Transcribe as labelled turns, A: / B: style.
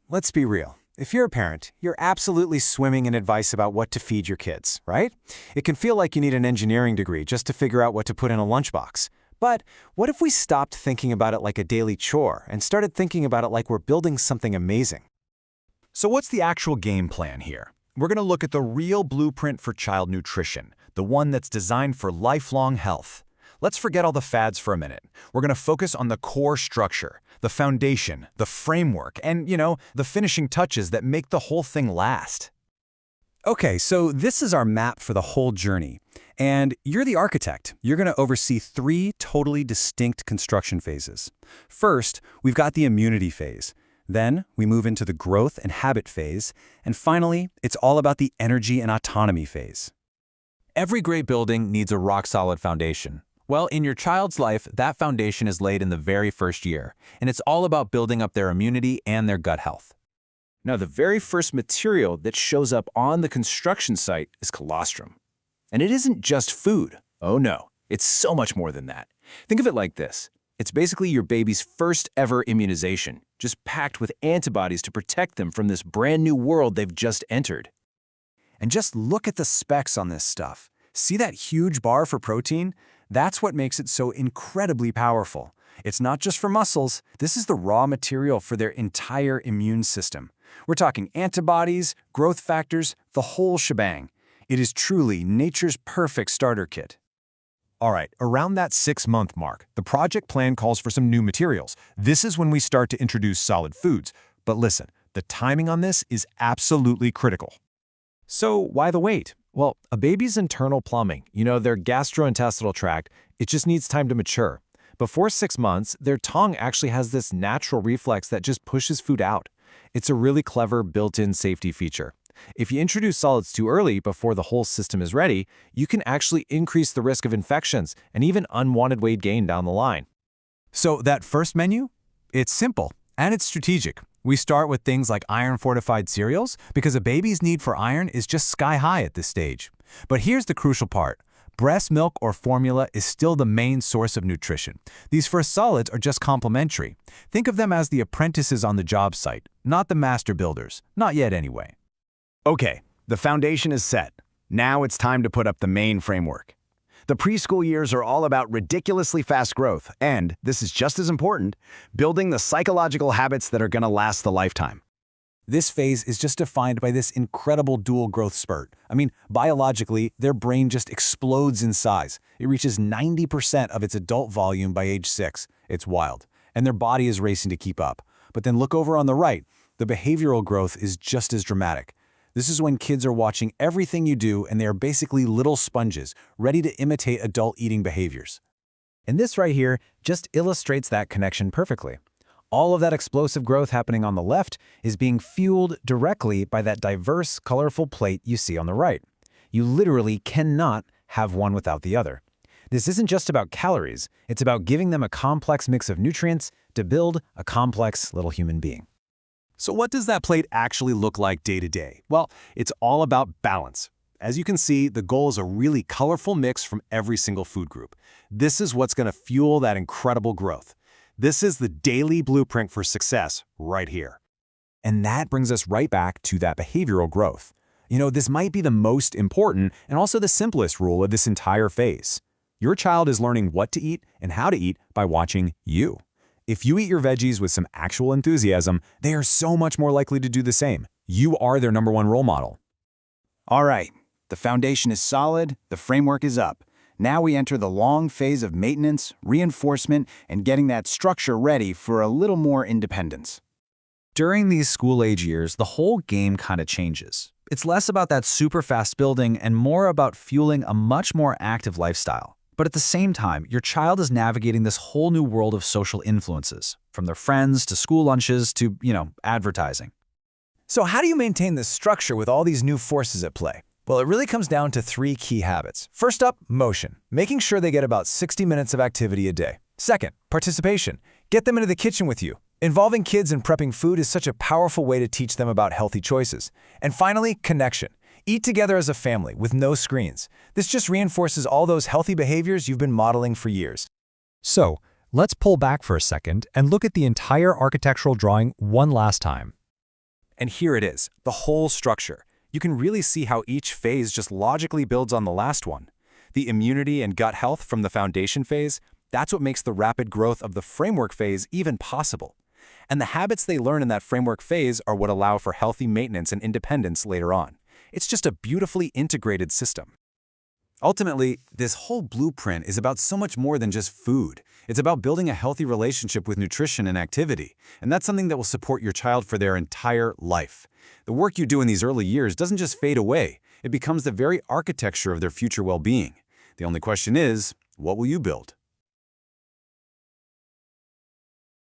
A: let's be real. If you're a parent, you're absolutely swimming in advice about what to feed your kids, right? It can feel like you need an engineering degree just to figure out what to put in a lunchbox. But what if we stopped thinking about it like a daily chore and started thinking about it like we're building something amazing?
B: So what's the actual game plan here? We're going to look at the real blueprint for child nutrition, the one that's designed for lifelong health. Let's forget all the fads for a minute. We're going to focus on the core structure, the foundation, the framework, and, the finishing touches that make the whole thing last.
C: Okay, so this is our map for the whole journey. And you're the architect. You're going to oversee 3 totally distinct construction phases. First, we've got the immunity phase. Then, we move into the growth and habit phase. And finally, it's all about the energy and autonomy phase.
D: Every great building needs a rock-solid foundation. Well, in your child's life, that foundation is laid in the very first year, and it's all about building up their immunity and their gut health.
E: Now, the very first material that shows up on the construction site is colostrum. And it isn't just food. Oh no, it's so much more than that. Think of it like this. It's basically your baby's first ever immunization, just packed with antibodies to protect them from this brand new world they've just entered.
A: And just look at the specs on this stuff. See that huge bar for protein? That's what makes it so incredibly powerful. It's not just for muscles. This is the raw material for their entire immune system. We're talking antibodies, growth factors, the whole shebang. It is truly nature's perfect starter kit.
B: All right, around that 6-month mark, the project plan calls for some new materials. This is when we start to introduce solid foods. But listen, the timing on this is absolutely critical.
E: So why the wait? Well, a baby's internal plumbing, their gastrointestinal tract, it just needs time to mature. Before 6 months, their tongue actually has this natural reflex that just pushes food out. It's a really clever built-in safety feature. If you introduce solids too early before the whole system is ready, you can actually increase the risk of infections and even unwanted weight gain down the line.
C: So that first menu? It's simple, and it's strategic. We start with things like iron-fortified cereals because a baby's need for iron is just sky-high at this stage. But here's the crucial part. Breast milk or formula is still the main source of nutrition. These first solids are just complementary. Think of them as the apprentices on the job site, not the master builders. Not yet anyway.
F: Okay, the foundation is set. Now it's time to put up the main framework. The preschool years are all about ridiculously fast growth and, this is just as important, building the psychological habits that are going to last the lifetime.
C: This phase is just defined by this incredible dual growth spurt. Biologically, their brain just explodes in size. It reaches 90% of its adult volume by age 6. It's wild. And their body is racing to keep up. But then look over on the right. The behavioral growth is just as dramatic. This is when kids are watching everything you do and they are basically little sponges, ready to imitate adult eating behaviors.
E: And this right here just illustrates that connection perfectly. All of that explosive growth happening on the left is being fueled directly by that diverse, colorful plate you see on the right. You literally cannot have one without the other. This isn't just about calories, it's about giving them a complex mix of nutrients to build a complex little human being.
B: So what does that plate actually look like day to day? Well, it's all about balance. As you can see, the goal is a really colorful mix from every single food group. This is what's going to fuel that incredible growth. This is the daily blueprint for success right here.
C: And that brings us right back to that behavioral growth. This might be the most important and also the simplest rule of this entire phase. Your child is learning what to eat and how to eat by watching you. If you eat your veggies with some actual enthusiasm, they are so much more likely to do the same. You are their #1 role model.
F: All right, the foundation is solid, the framework is up. Now we enter the long phase of maintenance, reinforcement, and getting that structure ready for a little more independence.
C: During these school-age years, the whole game kind of changes. It's less about that super fast building and more about fueling a much more active lifestyle. But at the same time, your child is navigating this whole new world of social influences, from their friends to school lunches to, advertising.
A: So how do you maintain this structure with all these new forces at play? Well, it really comes down to 3 key habits. First up, motion, making sure they get about 60 minutes of activity a day. Second, participation. Get them into the kitchen with you. Involving kids in prepping food is such a powerful way to teach them about healthy choices. And finally, connection. Eat together as a family with no screens. This just reinforces all those healthy behaviors you've been modeling for years.
G: So, let's pull back for a second and look at the entire architectural drawing one last time.
B: And here it is, the whole structure. You can really see how each phase just logically builds on the last one. The immunity and gut health from the foundation phase, that's what makes the rapid growth of the framework phase even possible. And the habits they learn in that framework phase are what allow for healthy maintenance and independence later on. It's just a beautifully integrated system.
C: Ultimately, this whole blueprint is about so much more than just food. It's about building a healthy relationship with nutrition and activity, and that's something that will support your child for their entire life. The work you do in these early years doesn't just fade away, it becomes the very architecture of their future well-being. The only question is, what will you build?